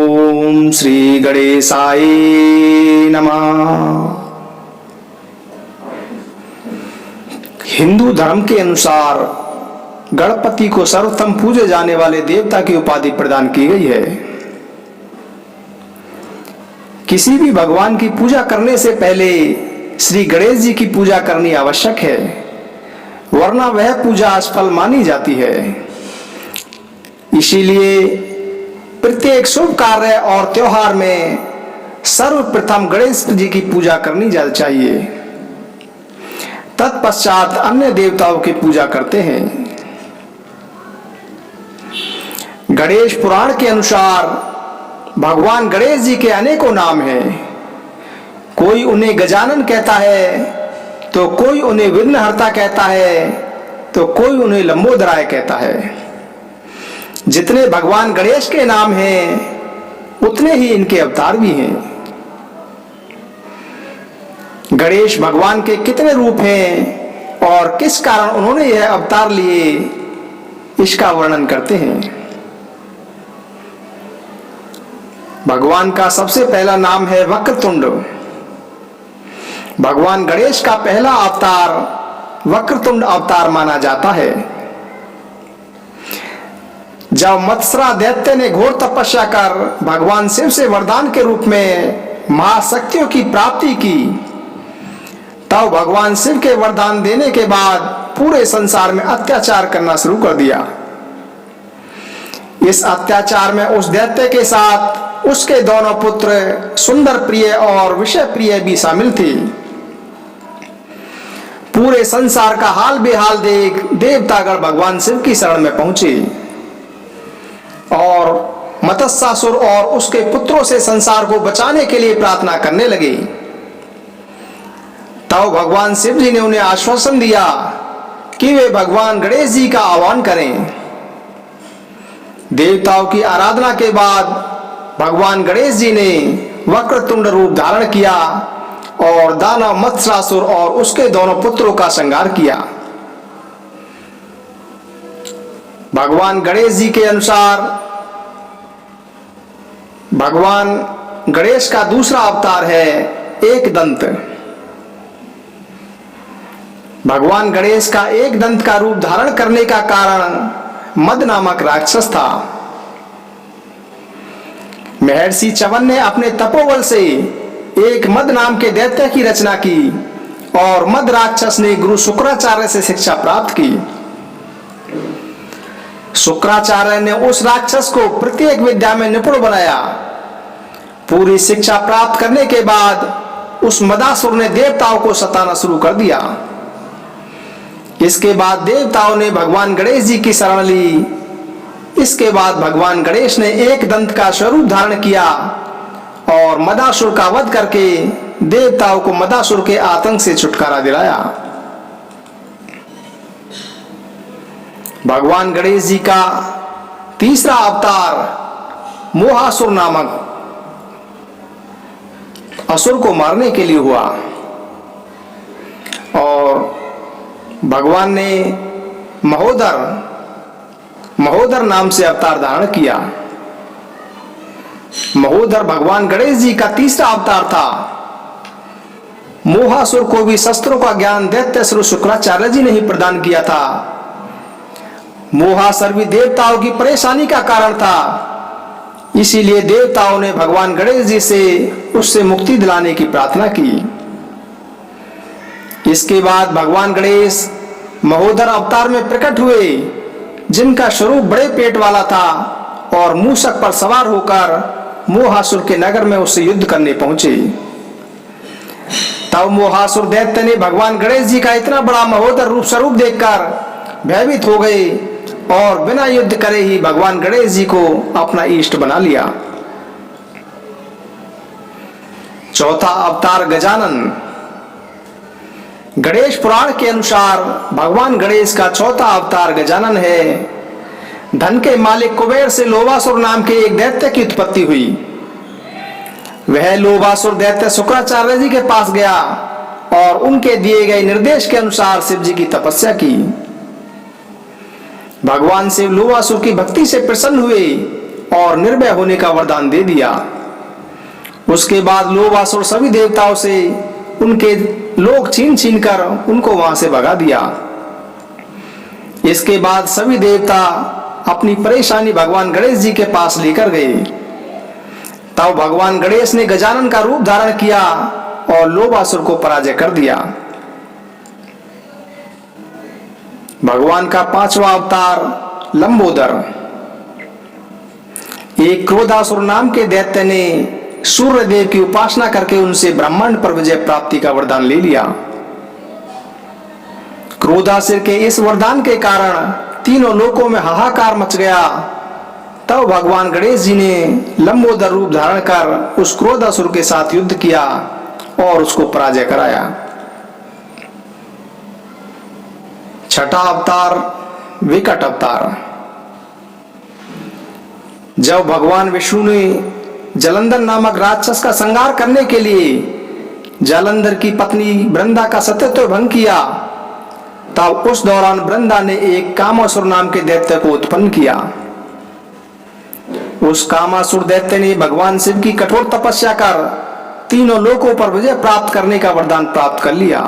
ओम श्री गणेशाय नमः। हिंदू धर्म के अनुसार गणपति को सर्वोत्तम पूजे जाने वाले देवता की उपाधि प्रदान की गई है। किसी भी भगवान की पूजा करने से पहले श्री गणेश जी की पूजा करनी आवश्यक है, वरना वह पूजा असफल मानी जाती है। इसीलिए प्रत्येक शुभ कार्य और त्योहार में सर्वप्रथम गणेश जी की पूजा करनी चाहिए, तत्पश्चात अन्य देवताओं की पूजा करते हैं। गणेश पुराण के अनुसार भगवान गणेश जी के अनेकों नाम हैं। कोई उन्हें गजानन कहता है, तो कोई उन्हें विघ्नहर्ता कहता है, तो कोई उन्हें लंबोदराय कहता है। जितने भगवान गणेश के नाम हैं, उतने ही इनके अवतार भी हैं। गणेश भगवान के कितने रूप हैं और किस कारण उन्होंने यह अवतार लिए, इसका वर्णन करते हैं। भगवान का सबसे पहला नाम है वक्रतुंड। भगवान गणेश का पहला अवतार वक्रतुंड अवतार माना जाता है। जब मत्सरा दैत्य ने घोर तपस्या कर भगवान शिव से वरदान के रूप में महाशक्तियों की प्राप्ति की, तब भगवान शिव के वरदान देने के बाद पूरे संसार में अत्याचार करना शुरू कर दिया। इस अत्याचार में उस दैत्य के साथ उसके दोनों पुत्र सुंदर प्रिय और विषय प्रिय भी शामिल थे। पूरे संसार का हाल बेहाल देख देवतागण भगवान शिव की शरण में पहुंचे और मत्स्यासुर और उसके पुत्रों से संसार को बचाने के लिए प्रार्थना करने लगे। तब भगवान शिव जी ने उन्हें आश्वासन दिया कि वे भगवान गणेश जी का आह्वान करें। देवताओं की आराधना के बाद भगवान गणेश जी ने वक्रतुंड रूप धारण किया और दानव मत्स्यासुर और उसके दोनों पुत्रों का संहार किया। भगवान गणेश जी के अनुसार भगवान गणेश का दूसरा अवतार है एक दंत। भगवान गणेश का एक दंत का रूप धारण करने का कारण मद नामक राक्षस था। महर्षि च्यवन ने अपने तपोबल से एक मद नाम के दैत्य की रचना की और मद राक्षस ने गुरु शुक्राचार्य से शिक्षा प्राप्त की। शुक्राचार्य ने उस राक्षस को प्रत्येक विद्या में निपुण बनाया। पूरी शिक्षा प्राप्त करने के बाद उस मदासुर ने देवताओं को सताना शुरू कर दिया। इसके बाद देवताओं ने भगवान गणेश जी की शरण ली। इसके बाद भगवान गणेश ने एक दंत का स्वरूप धारण किया और मदासुर का वध करके देवताओं को मदासुर के आतंक से छुटकारा दिलाया। भगवान गणेश जी का तीसरा अवतार मोहासुर नामक असुर को मारने के लिए हुआ और भगवान ने महोदर नाम से अवतार धारण किया। महोदर भगवान गणेश जी का तीसरा अवतार था। मोहासुर को भी शस्त्रों का ज्ञान दैत्य श्री शुक्राचार्य जी ने ही प्रदान किया था। मोहासुर भी देवताओं की परेशानी का कारण था। इसीलिए देवताओं ने भगवान गणेश जी से उससे मुक्ति दिलाने की प्रार्थना की। इसके बाद भगवान गणेश महोदर अवतार में प्रकट हुए, जिनका स्वरूप बड़े पेट वाला था और मूषक पर सवार होकर मोहासुर के नगर में उससे युद्ध करने पहुंचे। तब मोहासुर दैत्य ने भगवान गणेश जी का इतना बड़ा महोदर रूप स्वरूप देखकर भयभीत हो गए और बिना युद्ध करे ही भगवान गणेश जी को अपना इष्ट बना लिया। चौथा अवतार गजानन। गणेश पुराण के अनुसार भगवान गणेश का चौथा अवतार गजानन है। धन के मालिक कुबेर से लोभासुर नाम के एक दैत्य की उत्पत्ति हुई। वह लोभासुर दैत्य शुक्राचार्य जी के पास गया और उनके दिए गए निर्देश के अनुसार शिव जी की तपस्या की। भगवान शिव लोभासुर की भक्ति से प्रसन्न हुए और निर्भय होने का वरदान दे दिया। उसके बाद लोभासुर सभी देवताओं से उनके लोग छीन छीन कर उनको वहां से भगा दिया। इसके बाद सभी देवता अपनी परेशानी भगवान गणेश जी के पास लेकर गए। तब भगवान गणेश ने गजानन का रूप धारण किया और लोभासुर को पराजय कर दिया। भगवान का पांचवा अवतार लंबोदर। एक क्रोधासुर नाम के दैत्य ने सूर्य देव की उपासना करके उनसे ब्रह्मांड पर विजय प्राप्ति का वरदान ले लिया। क्रोधासुर के इस वरदान के कारण तीनों लोकों में हाहाकार मच गया। तब भगवान गणेश जी ने लंबोदर रूप धारण कर उस क्रोधासुर के साथ युद्ध किया और उसको पराजय कराया। छठा अवतार विकट अवतार। जब भगवान विष्णु ने जलंधर नामक राक्षस का संहार करने के लिए जलंधर की पत्नी वृंदा का सत्यत्व भंग किया, तब उस दौरान वृंदा ने एक कामासुर नाम के दैत्य को उत्पन्न किया। उस कामासुर दैत्य ने भगवान शिव की कठोर तपस्या कर तीनों लोकों पर विजय प्राप्त करने का वरदान प्राप्त कर लिया।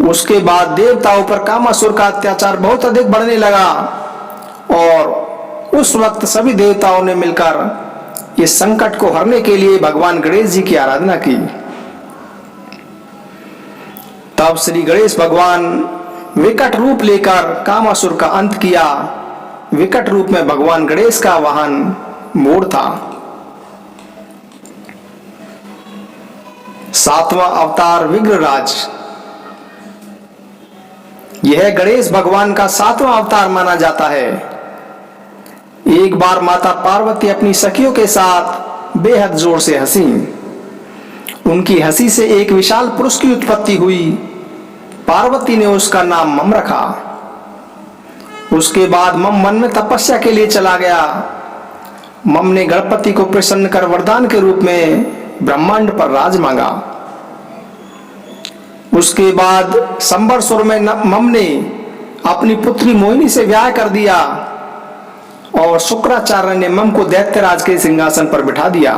उसके बाद देवताओं पर कामासुर का अत्याचार बहुत अधिक बढ़ने लगा और उस वक्त सभी देवताओं ने मिलकर इस संकट को हरने के लिए भगवान गणेश जी की आराधना की। तब श्री गणेश भगवान विकट रूप लेकर कामासुर का अंत किया। विकट रूप में भगवान गणेश का वाहन मोर था। सातवां अवतार विग्रहराज। यह गणेश भगवान का सातवां अवतार माना जाता है। एक बार माता पार्वती अपनी सखियों के साथ बेहद जोर से हंसी। उनकी हंसी से एक विशाल पुरुष की उत्पत्ति हुई। पार्वती ने उसका नाम मम रखा। उसके बाद मम मन में तपस्या के लिए चला गया। मम ने गणपति को प्रसन्न कर वरदान के रूप में ब्रह्मांड पर राज मांगा। उसके बाद संवत्सर में मम ने अपनी पुत्री मोहिनी से ब्याह कर दिया और शुक्राचार्य ने मम को दैत्यराज के सिंहासन पर बिठा दिया।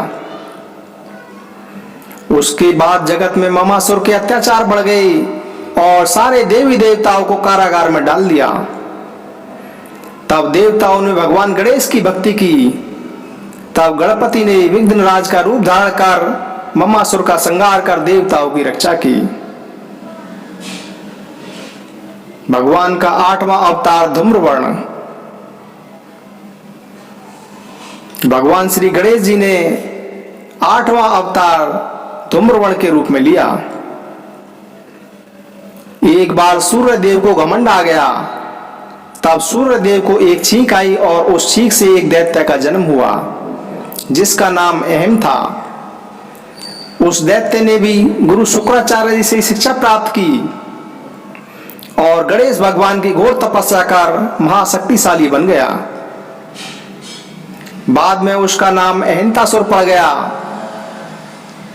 उसके बाद जगत में ममासुर के अत्याचार बढ़ गए और सारे देवी देवताओं को कारागार में डाल दिया। तब देवताओं ने भगवान गणेश की भक्ति की। तब गणपति ने विघ्नराज का रूप धारण कर ममासुर का संहार कर देवताओं की रक्षा की। भगवान का आठवां अवतार धूम्रवर्ण। भगवान श्री गणेश जी ने आठवां अवतार धूम्रवर्ण के रूप में लिया। एक बार सूर्य देव को घमंड आ गया। तब सूर्य देव को एक छींक आई और उस छींक से एक दैत्य का जन्म हुआ जिसका नाम अहम था। उस दैत्य ने भी गुरु शुक्राचार्य जी से शिक्षा प्राप्त की और गणेश भगवान की घोर तपस्या कर महाशक्तिशाली बन गया। बाद में उसका नाम अहिंतासुर पड़ गया।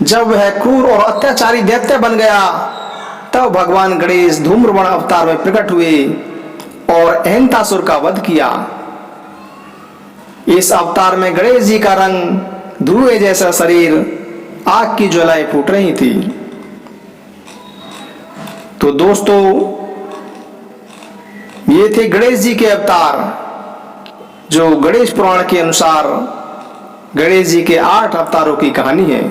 जब वह क्रूर और अत्याचारी दैत्य बन गया, तब भगवान गणेश धूम्रवर्ण अवतार में प्रकट हुए और अहिंतासुर का वध किया। इस अवतार में गणेश जी का रंग धुएं जैसा शरीर, आग की ज्वालाएं फूट रही थी। तो दोस्तों, ये थे गणेश जी के अवतार, जो गणेश पुराण के अनुसार गणेश जी के 8 अवतारों की कहानी है।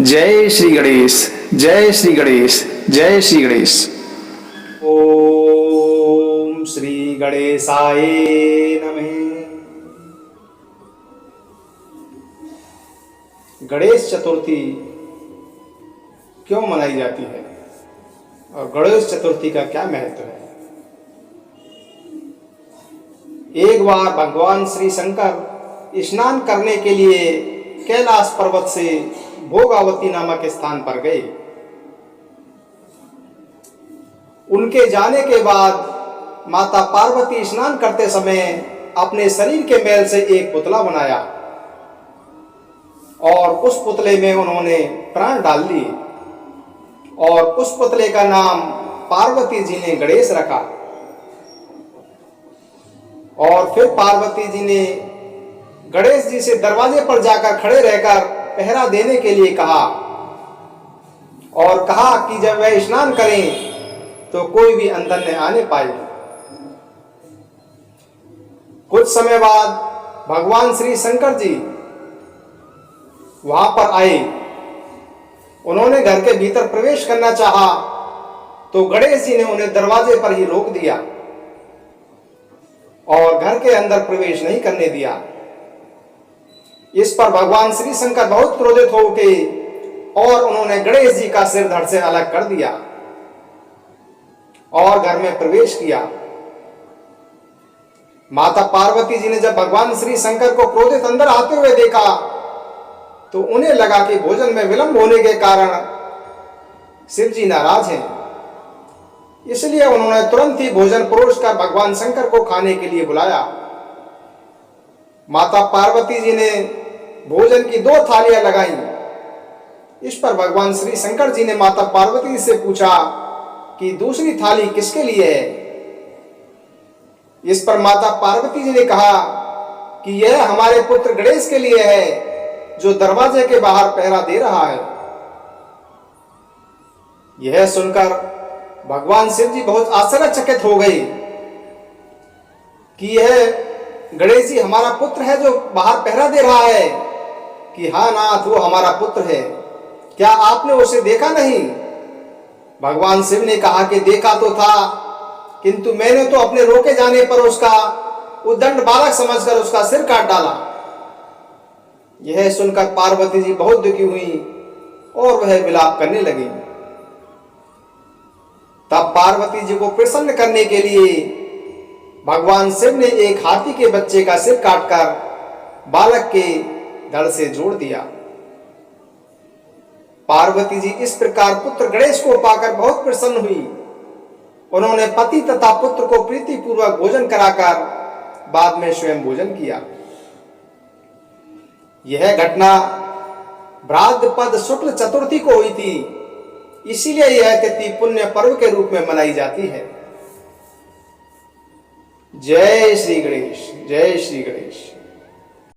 जय श्री गणेश, जय श्री गणेश, जय श्री गणेश। ओम श्री गणेशाय नमः। गणेश चतुर्थी क्यों मनाई जाती है और गणेश चतुर्थी का क्या महत्व है? एक बार भगवान श्री शंकर स्नान करने के लिए कैलाश पर्वत से भोगावती नामक स्थान पर गए। उनके जाने के बाद माता पार्वती स्नान करते समय अपने शरीर के मैल से एक पुतला बनाया और उस पुतले में उन्होंने प्राण डाल लिए और उस पुतले का नाम पार्वती जी ने गणेश रखा। और फिर पार्वती जी ने गणेश जी से दरवाजे पर जाकर खड़े रहकर पहरा देने के लिए कहा और कहा कि जब वह स्नान करें तो कोई भी अंदर न आने पाए। कुछ समय बाद भगवान श्री शंकर जी वहां पर आए। उन्होंने घर के भीतर प्रवेश करना चाहा तो गणेश जी ने उन्हें दरवाजे पर ही रोक दिया और घर के अंदर प्रवेश नहीं करने दिया। इस पर भगवान श्री शंकर बहुत क्रोधित हो उठे और उन्होंने गणेश जी का सिर धड़ से अलग कर दिया और घर में प्रवेश किया। माता पार्वती जी ने जब भगवान श्री शंकर को क्रोधित अंदर आते हुए देखा तो उन्हें लगा कि भोजन में विलंब होने के कारण शिव जी नाराज हैं, इसलिए उन्होंने तुरंत ही भोजन परोसकर भगवान शंकर को खाने के लिए बुलाया। माता पार्वती जी ने भोजन की 2 थालियां लगाई। इस पर भगवान श्री शंकर जी ने माता पार्वती जी से पूछा कि दूसरी थाली किसके लिए है। इस पर माता पार्वती जी ने कहा कि यह हमारे पुत्र गणेश के लिए है जो दरवाजे के बाहर पहरा दे रहा है। यह सुनकर भगवान शिव जी बहुत आश्चर्यचकित हो गए कि यह गणेश जी हमारा पुत्र है जो बाहर पहरा दे रहा है। कि हाँ नाथ, वो हमारा पुत्र है, क्या आपने उसे देखा नहीं। भगवान शिव ने कहा कि देखा तो था, किंतु मैंने तो अपने रोके जाने पर उसका उद्दंड बालक समझकर उसका सिर काट डाला। यह सुनकर पार्वती जी बहुत दुखी हुई और वह विलाप करने लगी। तब पार्वती जी को प्रसन्न करने के लिए भगवान शिव ने एक हाथी के बच्चे का सिर काटकर बालक के धड़ से जोड़ दिया। पार्वती जी इस प्रकार पुत्र गणेश को पाकर बहुत प्रसन्न हुई। उन्होंने पति तथा पुत्र को प्रीतिपूर्वक भोजन कराकर बाद में स्वयं भोजन किया। यह घटना भाद्रपद शुक्ल चतुर्थी को हुई थी, इसीलिए यह तिथि पुण्य पर्व के रूप में मनाई जाती है। जय श्री गणेश, जय श्री गणेश।